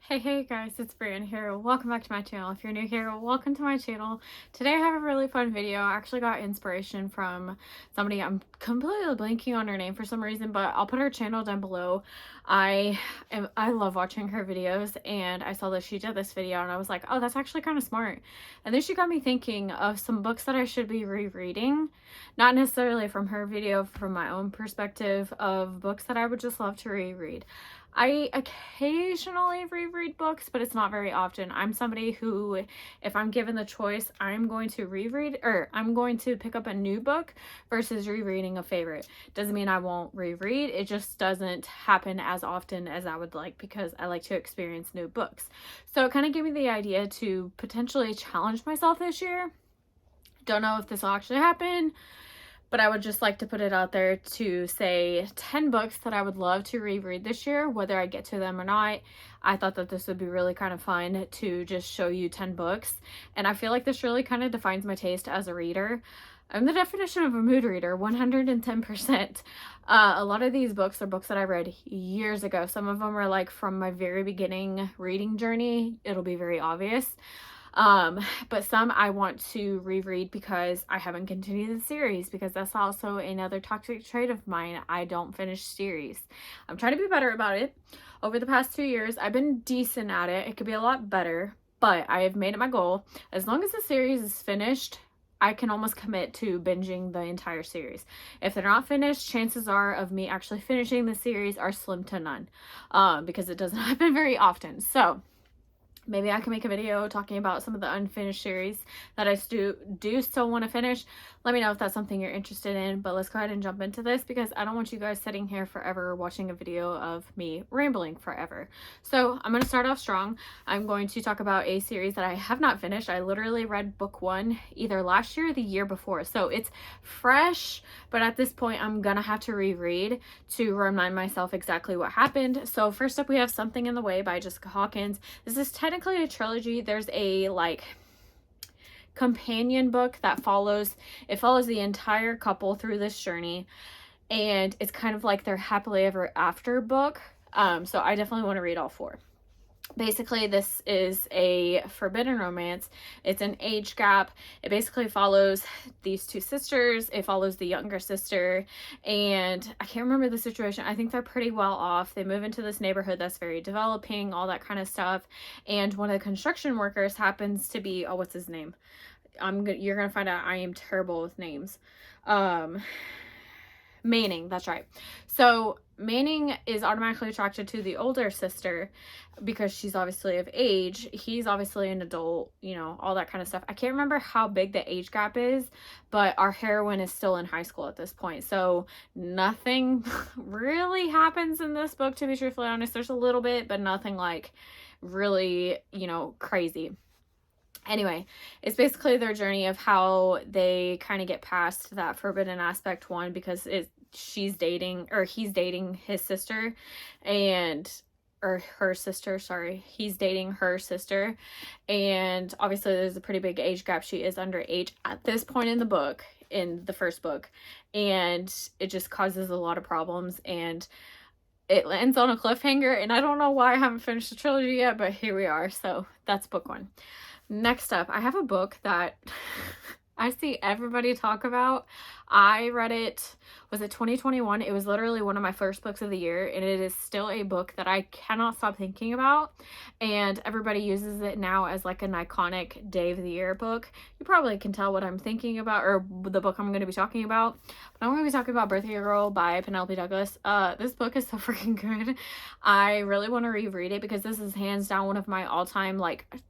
Hey guys, it's Brian here. Welcome back to my channel. If you're new here, welcome to my channel. Today I have a really fun video. I actually got inspiration from somebody. I'm completely blanking on her name for some reason, but I'll put her channel down below. I love watching her videos, and I saw that she did this video and I was like, oh, that's actually kind of smart. And then she got me thinking of some books that I should be rereading, not necessarily from her video, from my own perspective of books that I would just love to reread. I occasionally reread books, but it's not very often. I'm somebody who, if I'm given the choice, I'm going to reread, or I'm going to pick up a new book versus rereading a favorite. Doesn't mean I won't reread. It just doesn't happen as often as I would like, because I like to experience new books. So it kind of gave me the idea to potentially challenge myself this year. Don't know if this will actually happen, but I would just like to put it out there to say 10 books that I would love to reread this year, whether I get to them or not. I thought that this would be really kind of fun to just show you 10 books. And I feel like this really kind of defines my taste as a reader. I'm the definition of a mood reader, 110%. A lot of these books are books that I read years ago. Some of them are like from my very beginning reading journey. It'll be very obvious. But some I want to reread because I haven't continued the series, because that's also another toxic trait of mine. I don't finish series. I'm trying to be better about it. Over the past 2 years, I've been decent at it. It could be a lot better, but I have made it my goal. As long as the series is finished, I can almost commit to binging the entire series. If they're not finished, chances are of me actually finishing the series are slim to none, because it doesn't happen very often. So maybe I can make a video talking about some of the unfinished series that I do still want to finish. Let me know if that's something you're interested in, but let's go ahead and jump into this, because I don't want you guys sitting here forever watching a video of me rambling forever. So I'm going to start off strong. I'm going to talk about a series that I have not finished. I literally read book 1 either last year or the year before. So it's fresh, but at this point I'm going to have to reread to remind myself exactly what happened. So first up, we have Something in the Way by Jessica Hawkins. This is technically a trilogy. There's a companion book that follows the entire couple through this journey, and it's kind of like their happily ever after book. So I definitely want to read all 4. Basically, this is a forbidden romance. It's an age gap. It basically follows these 2 sisters. It follows the younger sister, and I can't remember the situation. I think they're pretty well off. They move into this neighborhood that's very developing, all that kind of stuff. And one of the construction workers happens to be, oh, what's his name? You're gonna find out I am terrible with names. Manning, that's right. So Manning is automatically attracted to the older sister because she's obviously of age. He's obviously an adult, you know, all that kind of stuff. I can't remember how big the age gap is, but our heroine is still in high school at this point. So nothing really happens in this book, to be truthfully honest. There's a little bit, but nothing like really, you know, crazy. Anyway, it's basically their journey of how they kind of get past that forbidden aspect one, because he's dating his sister, or her sister, sorry. He's dating her sister, and obviously there's a pretty big age gap. She is underage at this point in the book, in the first book, and it just causes a lot of problems, and it ends on a cliffhanger, and I don't know why I haven't finished the trilogy yet, but here we are. So that's book 1. Next up, I have a book that I see everybody talk about. I read it, was it 2021? It was literally one of my first books of the year, and it is still a book that I cannot stop thinking about, and everybody uses it now as like an iconic day of the year book. You probably can tell what I'm thinking about, or the book I'm going to be talking about. But I'm going to be talking about Birthday Girl by Penelope Douglas. This book is so freaking good. I really want to reread it, because this is hands down one of my all-time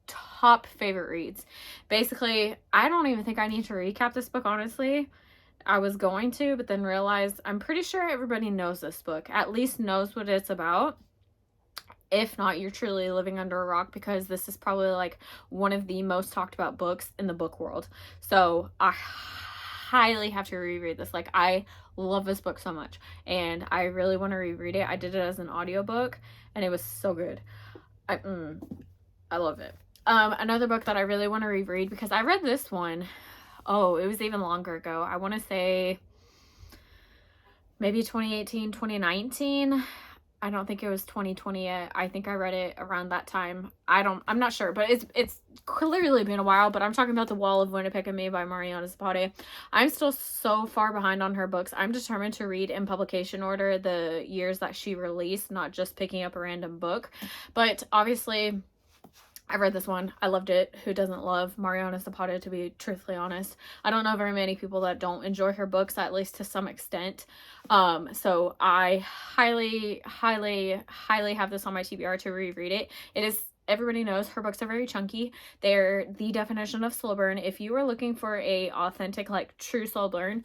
top favorite reads. Basically, I don't even think I need to recap this book, honestly. I was going to, but then realized I'm pretty sure everybody knows this book, at least knows what it's about. If not, you're truly living under a rock, because this is probably one of the most talked about books in the book world. So I highly have to reread this. I love this book so much, and I really want to reread it. I did it as an audiobook, and it was so good. I love it. Another book that I really want to reread, because I read this one, it was even longer ago. I want to say maybe 2018, 2019. I don't think it was 2020 yet. I think I read it around that time. I'm not sure, but it's clearly been a while, but I'm talking about The Wall of Winnipeg and Me by Mariana Zapata. I'm still so far behind on her books. I'm determined to read in publication order the years that she released, not just picking up a random book. But obviously, I read this one. I loved it. Who doesn't love Mariana Zapata, to be truthfully honest? I don't know very many people that don't enjoy her books, at least to some extent. So I highly, highly, highly have this on my TBR to reread it. It is, everybody knows her books are very chunky. They're the definition of slow burn. If you are looking for a authentic, like, true slow burn,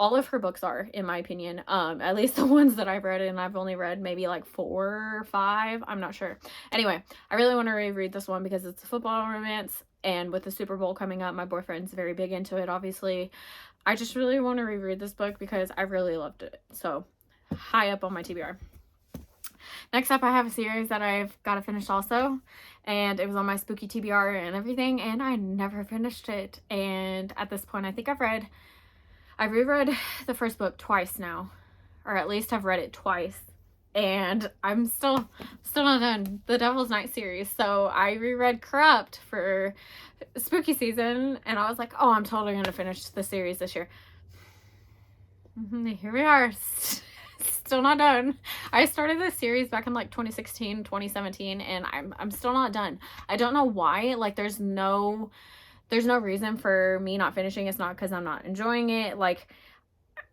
all of her books are, in my opinion, at least the ones that I've read, and I've only read maybe like 4 or 5, I'm not sure. Anyway, I really want to reread this one because it's a football romance, and with the Super Bowl coming up, my boyfriend's very big into it, obviously. I just really want to reread this book because I really loved it. So, high up on my TBR. Next up, I have a series that I've got to finish also, and it was on my spooky TBR and everything, and I never finished it. And at this point, I think I've reread the first book twice now, or at least I've read it twice, and I'm still not done. The Devil's Night series. So I reread Corrupt for spooky season, and I was like, oh, I'm totally gonna finish the series this year. Here we are. Still not done. I started this series back in like 2016, 2017, and I'm still not done. I don't know why. Like, there's no reason for me not finishing. It's not because I'm not enjoying it. Like,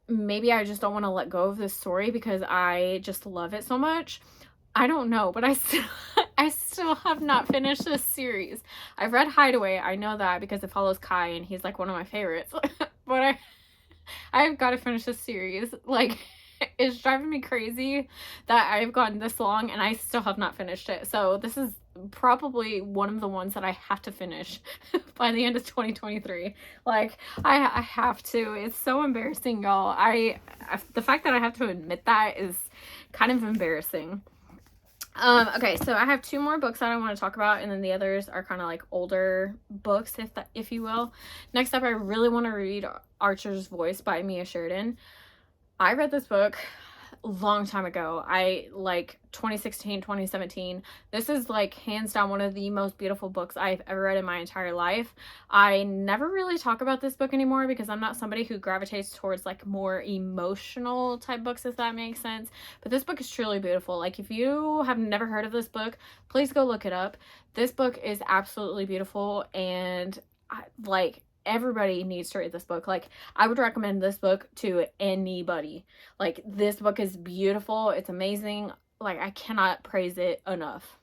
maybe I just don't want to let go of this story because I just love it so much. I don't know, but I still have not finished this series. I've read Hideaway. I know that because it follows Kai, and he's like one of my favorites. But I've got to finish this series. Like, it's driving me crazy that I've gotten this long and I still have not finished it. So this is probably one of the ones that I have to finish by the end of 2023. Like, I have to. It's so embarrassing, y'all. The fact that I have to admit that is kind of embarrassing. Okay, so I have 2 more books that I want to talk about, and then the others are kind of like older books, if you will. Next up, I really want to read Archer's Voice by Mia Sheridan. I read this book a long time ago. Like 2016, 2017. This is like hands down one of the most beautiful books I've ever read in my entire life. I never really talk about this book anymore because I'm not somebody who gravitates towards like more emotional type books, if that makes sense. But this book is truly beautiful. Like, if you have never heard of this book, please go look it up. This book is absolutely beautiful, and everybody needs to read this book. Like, I would recommend this book to anybody. Like, this book is beautiful. It's amazing. Like, I cannot praise it enough.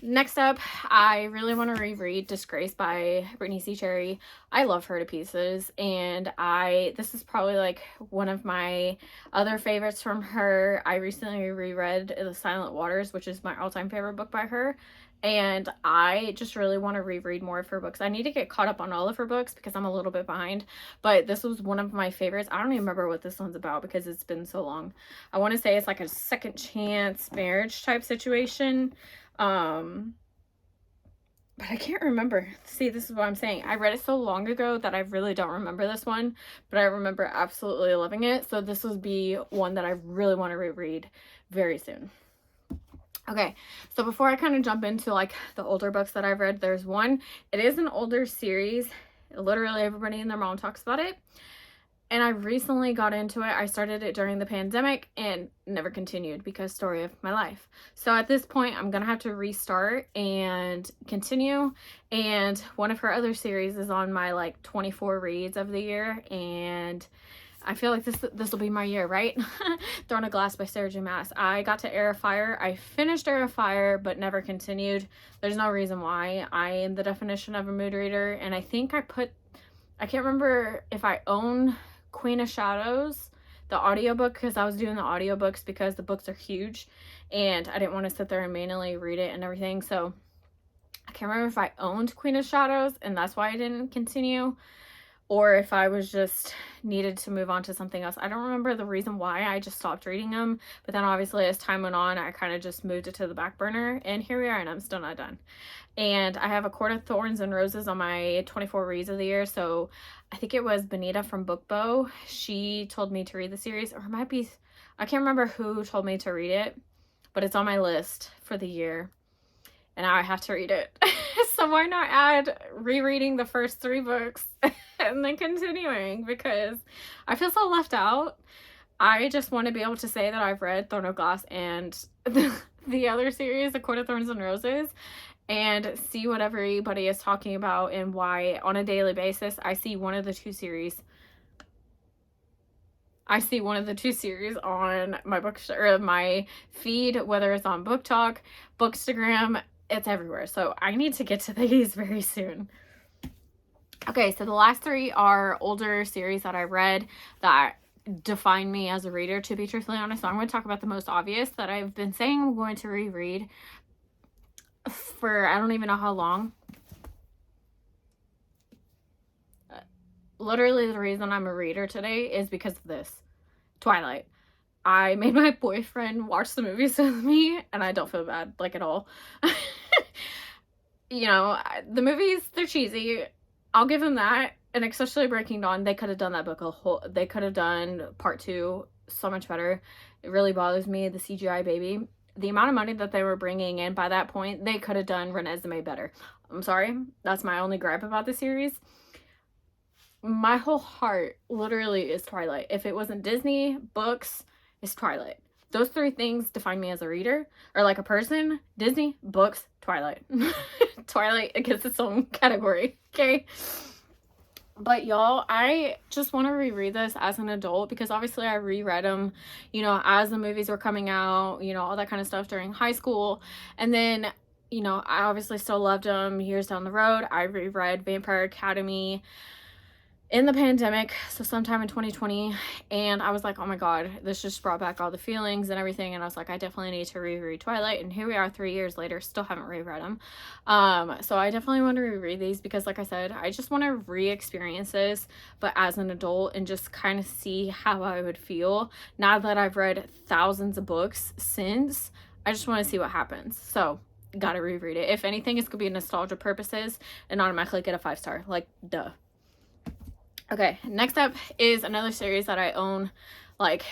Next up, I really want to reread Disgrace by Brittany C. Cherry. I love her to pieces, and this is probably like one of my other favorites from her. I recently reread The Silent Waters, which is my all-time favorite book by her. And I just really want to reread more of her books. I need to get caught up on all of her books because I'm a little bit behind. But this was one of my favorites. I don't even remember what this one's about because it's been so long. I want to say it's like a second chance marriage type situation. But I can't remember. See, this is what I'm saying. I read it so long ago that I really don't remember this one. But I remember absolutely loving it. So this would be one that I really want to reread very soon. Okay, so before I kind of jump into like the older books that I've read, there's one. It is an older series. Literally everybody and their mom talks about it. And I recently got into it. I started it during the pandemic and never continued because story of my life. So at this point, I'm going to have to restart and continue. And one of her other series is on my like 24 reads of the year. And I feel like this will be my year, right? Thrown a Glass by Sarah J. Maas. I got to Air of Fire. I finished Air of Fire, but never continued. There's no reason why. I am the definition of a mood reader, and I think I can't remember if I own Queen of Shadows, the audiobook, because I was doing the audiobooks because the books are huge, and I didn't want to sit there and manually read it and everything, so I can't remember if I owned Queen of Shadows, and that's why I didn't continue, or if I was just needed to move on to something else. I don't remember the reason why. I just stopped reading them. But then obviously as time went on, I kind of just moved it to the back burner. And here we are, and I'm still not done. And I have A Court of Thorns and Roses on my 24 reads of the year. So I think it was Benita from Bookbo. She told me to read the series. Or it might be, I can't remember who told me to read it, but it's on my list for the year, and now I have to read it. So why not add rereading the first 3 books and then continuing, because I feel so left out. I just want to be able to say that I've read Throne of Glass and the other series, A Court of Thorns and Roses, and see what everybody is talking about and why on a daily basis I see one of the two series. On my or my feed, whether it's on Book Talk, Bookstagram, it's everywhere. So I need to get to these very soon. Okay, so the last 3 are older series that I read that define me as a reader, to be truthfully honest. So I'm going to talk about the most obvious that I've been saying I'm going to reread for I don't even know how long. Literally the reason I'm a reader today is because of this. Twilight. I made my boyfriend watch the movies with me, and I don't feel bad, like, at all. You know, the movies, they're cheesy. I'll give them that. And especially Breaking Dawn, they could have done that book they could have done part 2 so much better. It really bothers me, the CGI baby. The amount of money that they were bringing in by that point, they could have done Renesmee better. I'm sorry. That's my only gripe about the series. My whole heart literally is Twilight. If it wasn't Disney, books, it's Twilight. Those 3 things define me as a reader, or like a person. Disney, books, Twilight. Twilight, it gets its own category, okay? But y'all, I just want to reread this as an adult, because obviously I reread them, you know, as the movies were coming out, you know, all that kind of stuff during high school. And then, you know, I obviously still loved them years down the road. I reread Vampire Academy in the pandemic, so sometime in 2020, and I was like, oh my god, this just brought back all the feelings and everything, and I was like, I definitely need to reread Twilight, and here we are 3 years later, still haven't reread them. So I definitely want to reread these, because like I said, I just want to re-experience this, but as an adult, and just kind of see how I would feel now that I've read thousands of books since. I just want to see what happens, so gotta reread it. If anything, it's gonna be nostalgia purposes and automatically get a 5-star, like, duh. Okay, next up is another series that I own, like,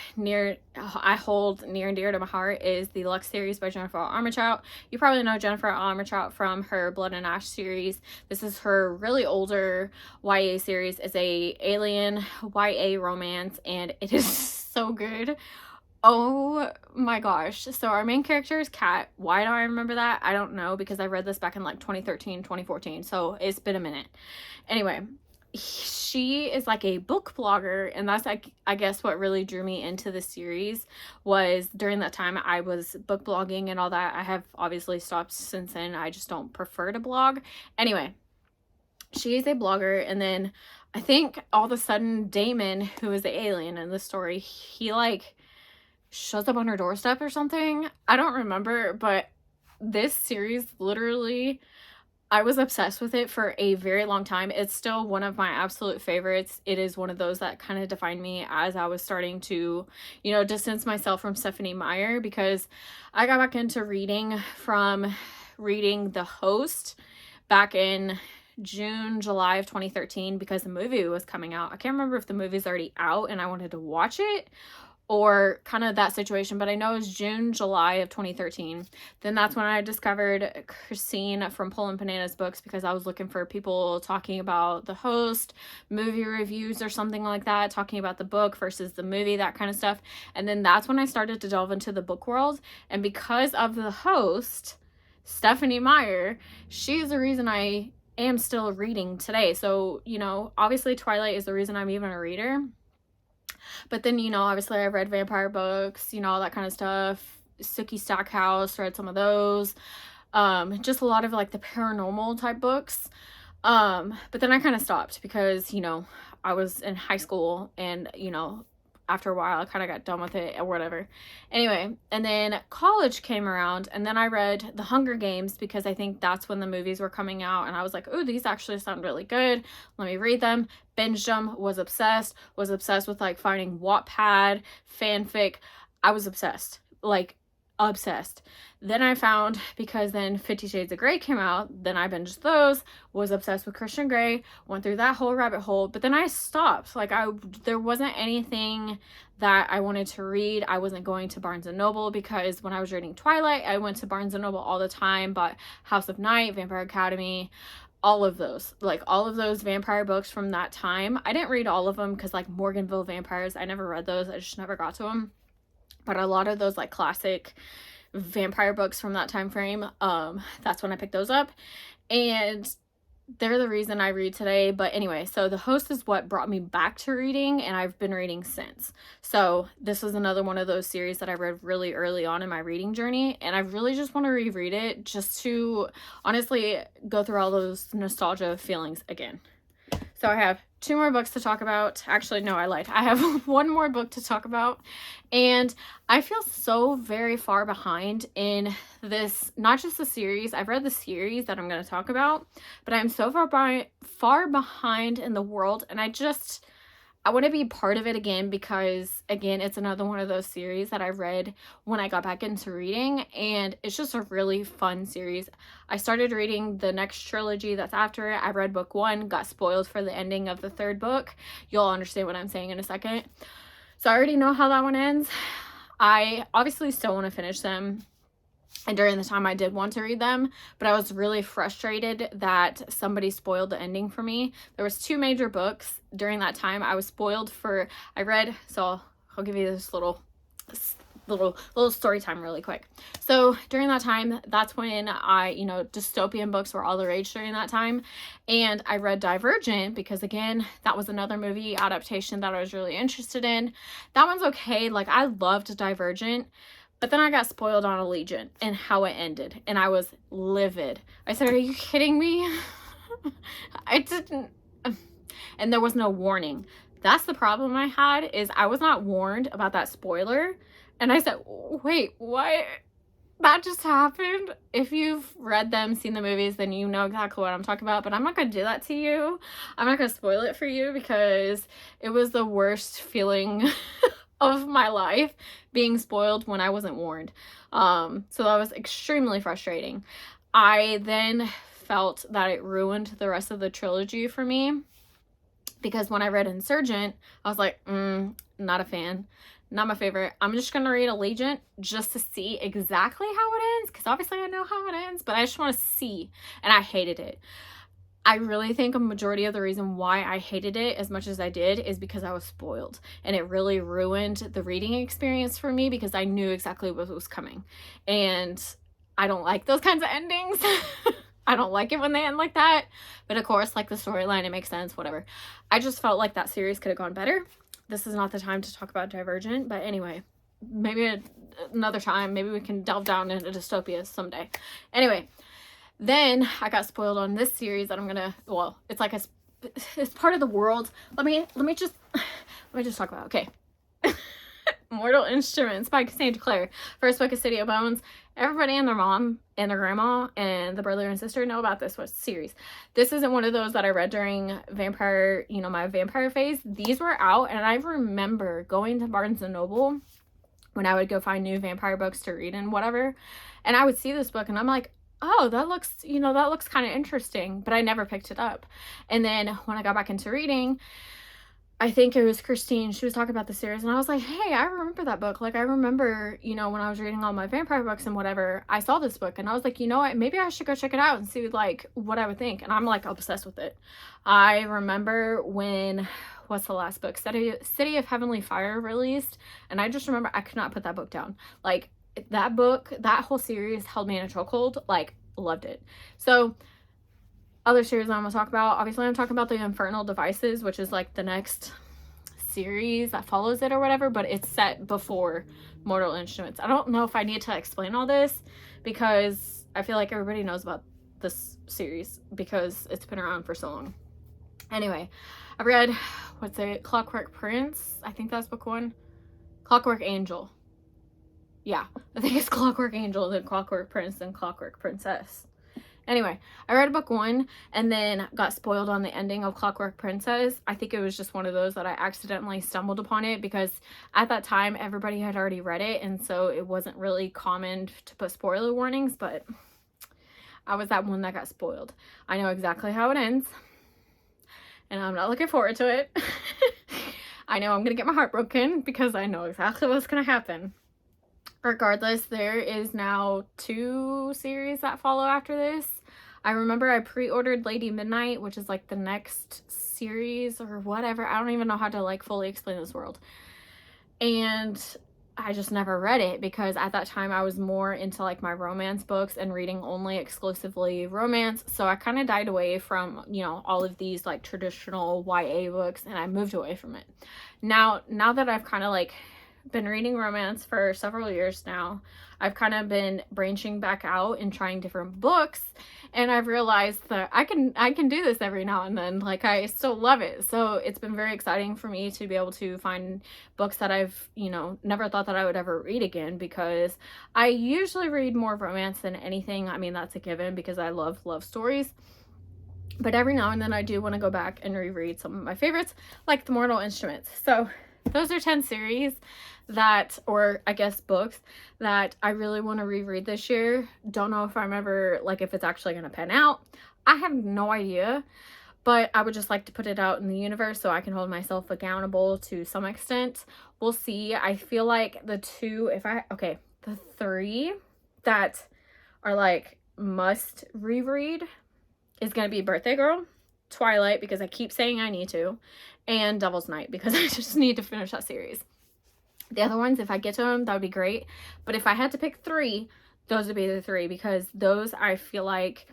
I hold near and dear to my heart, is the Lux series by Jennifer Armentrout. You probably know Jennifer Armentrout from her Blood and Ash series. This is her really older YA series. It's a alien YA romance, and it is so good. Oh my gosh. So our main character is Kat. Why do I remember that? I don't know, because I read this back in like 2013, 2014, so it's been a minute. Anyway, she is like a book blogger, and that's like, I guess what really drew me into the series was during that time I was book blogging and all that. I have obviously stopped since then. I just don't prefer to blog. Anyway, she is a blogger, and then I think all of a sudden Damon, who is the alien in the story, he like shows up on her doorstep or something. I don't remember, but this series literally, I was obsessed with it for a very long time. It's still one of my absolute favorites. It is one of those that kind of defined me as I was starting to, you know, distance myself from Stephenie Meyer, because I got back into reading from reading The Host back in June, July of 2013, because the movie was coming out. I can't remember if the movie's already out and I wanted to watch it, or kind of that situation, but I know it was June, July of 2013. Then that's when I discovered Christine from Pullin' Bananas Books, because I was looking for people talking about The Host, movie reviews or something like that, talking about the book versus the movie, that kind of stuff. And then that's when I started to delve into the book world. And because of The Host, Stephenie Meyer, she's the reason I am still reading today. So, you know, obviously Twilight is the reason I'm even a reader. But then, you know, obviously I read vampire books, you know, all that kind of stuff. Sookie Stackhouse, read some of those. Just a lot of like the paranormal type books. But then I kind of stopped because, you know, I was in high school, and, you know, after a while I kind of got done with it or whatever. Anyway, and then college came around, and then I read The Hunger Games, because I think that's when the movies were coming out, and I was like, oh, these actually sound really good. Let me read them. Binged them, was obsessed with like finding Wattpad, fanfic. I was obsessed. Like, obsessed. Then I found, because then 50 Shades of Grey came out, then I binged those, was obsessed with Christian Grey, went through that whole rabbit hole, but then I stopped. Like, there wasn't anything that I wanted to read. I wasn't going to Barnes & Noble, because when I was reading Twilight, I went to Barnes & Noble all the time, bought House of Night, Vampire Academy, all of those, like all of those vampire books from that time. I didn't read all of them, because like Morganville Vampires, I never read those. I just never got to them. But a lot of those like classic vampire books from that time frame, that's when I picked those up, and they're the reason I read today. But anyway, so The Host is what brought me back to reading, and I've been reading since. So this was another one of those series that I read really early on in my reading journey, and I really just want to reread it just to honestly go through all those nostalgia feelings again. So I have 2 more books to talk about. Actually, no, I lied. I have 1 more book to talk about. And I feel so very far behind in this, not just the series. I've read the series that I'm going to talk about, but I'm so far behind in the world. And I want to be part of it again, because again, it's another one of those series that I read when I got back into reading, and it's just a really fun series. I started reading the next trilogy that's after it. I read book 1, got spoiled for the ending of the 3rd book. You'll understand what I'm saying in a second. So I already know how that one ends. I obviously still want to finish them. And during the time I did want to read them, but I was really frustrated that somebody spoiled the ending for me. There was 2 major books during that time I was spoiled for. So I'll give you this little story time really quick. So during that time, that's when dystopian books were all the rage during that time. And I read Divergent, because again, that was another movie adaptation that I was really interested in. That one's okay. Like, I loved Divergent. But then I got spoiled on Allegiant and how it ended, and I was livid. I said, are you kidding me? I didn't, and there was no warning. That's the problem I had, is I was not warned about that spoiler. And I said, wait, what? That just happened? If you've read them, seen the movies, then you know exactly what I'm talking about, but I'm not going to do that to you. I'm not going to spoil it for you, because it was the worst feeling of my life, being spoiled when I wasn't warned. So that was extremely frustrating. I then felt that it ruined the rest of the trilogy for me, because when I read Insurgent, I was like, not a fan, not my favorite. I'm just gonna read Allegiant just to see exactly how it ends, because obviously I know how it ends, but I just want to see, and I hated it. I really think a majority of the reason why I hated it as much as I did is because I was spoiled, and it really ruined the reading experience for me, because I knew exactly what was coming, and I don't like those kinds of endings. I don't like it when they end like that, but of course, like the storyline, it makes sense, whatever. I just felt like that series could have gone better. This is not the time to talk about Divergent, but anyway, maybe another time, maybe we can delve down into dystopia someday. Anyway, then I got spoiled on this series that I'm gonna, well, it's like it's part of the world. Let me just talk about, okay. Mortal Instruments by Cassandra Clare. First book is City of Bones. Everybody and their mom and their grandma and the brother and sister know about this series. This isn't one of those that I read during vampire, my vampire phase. These were out, and I remember going to Barnes & Noble when I would go find new vampire books to read and whatever, and I would see this book and I'm like, oh, that looks kind of interesting, but I never picked it up. And then when I got back into reading, I think it was Christine, she was talking about the series, and I was like, hey, I remember that book. Like, I remember, when I was reading all my vampire books and whatever, I saw this book, and I was like, you know what, maybe I should go check it out and see, like, what I would think. And I'm, like, obsessed with it. I remember when, what's the last book? City of Heavenly Fire released, and I just remember I could not put that book down. Like, that book, that whole series held me in a chokehold. Like, loved it. So other series I'm gonna talk about, obviously I'm talking about the Infernal Devices, which is like the next series that follows it or whatever, but it's set before Mortal Instruments. I don't know if I need to explain all this, because I feel like everybody knows about this series because it's been around for so long. Anyway, I read, Clockwork Prince, I think that's book 1. Clockwork Angel. Yeah, I think it's Clockwork Angel, then Clockwork Prince, then Clockwork Princess. Anyway, I read book 1 and then got spoiled on the ending of Clockwork Princess. I think it was just one of those that I accidentally stumbled upon it because at that time everybody had already read it, and so it wasn't really common to put spoiler warnings, but I was that one that got spoiled. I know exactly how it ends, and I'm not looking forward to it. I know I'm gonna get my heart broken because I know exactly what's gonna happen. Regardless, there is now 2 series that follow after this. I remember I pre-ordered Lady Midnight, which is like the next series or whatever. I don't even know how to like fully explain this world. And I just never read it because at that time I was more into like my romance books and reading only exclusively romance. So I kind of died away from, you know, all of these like traditional YA books, and I moved away from it. Now that I've kind of like been reading romance for several years now, I've kind of been branching back out and trying different books, and I've realized that I can do this every now and then. Like, I still love it. So it's been very exciting for me to be able to find books that I've, you know, never thought that I would ever read again, because I usually read more romance than anything. I mean, that's a given because I love stories. But every now and then I do want to go back and reread some of my favorites, like The Mortal Instruments. So those are 10 series that, or I guess books, that I really want to reread this year. Don't know if I'm ever, like, if it's actually going to pan out. I have no idea, but I would just like to put it out in the universe so I can hold myself accountable to some extent. We'll see. I feel like the 3 that are like must reread is going to be Birthday Girl, Twilight, because I keep saying I need to, and Devil's Night, because I just need to finish that series. The other ones, if I get to them, that would be great. But if I had to pick 3, those would be the 3, because those I feel like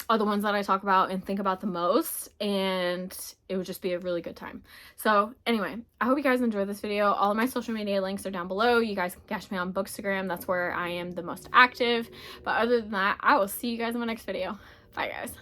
are the ones that I talk about and think about the most, and it would just be a really good time. So anyway, I hope you guys enjoyed this video. All of my social media links are down below. You guys can catch me on Bookstagram. That's where I am the most active. But other than that, I will see you guys in my next video. Bye, guys.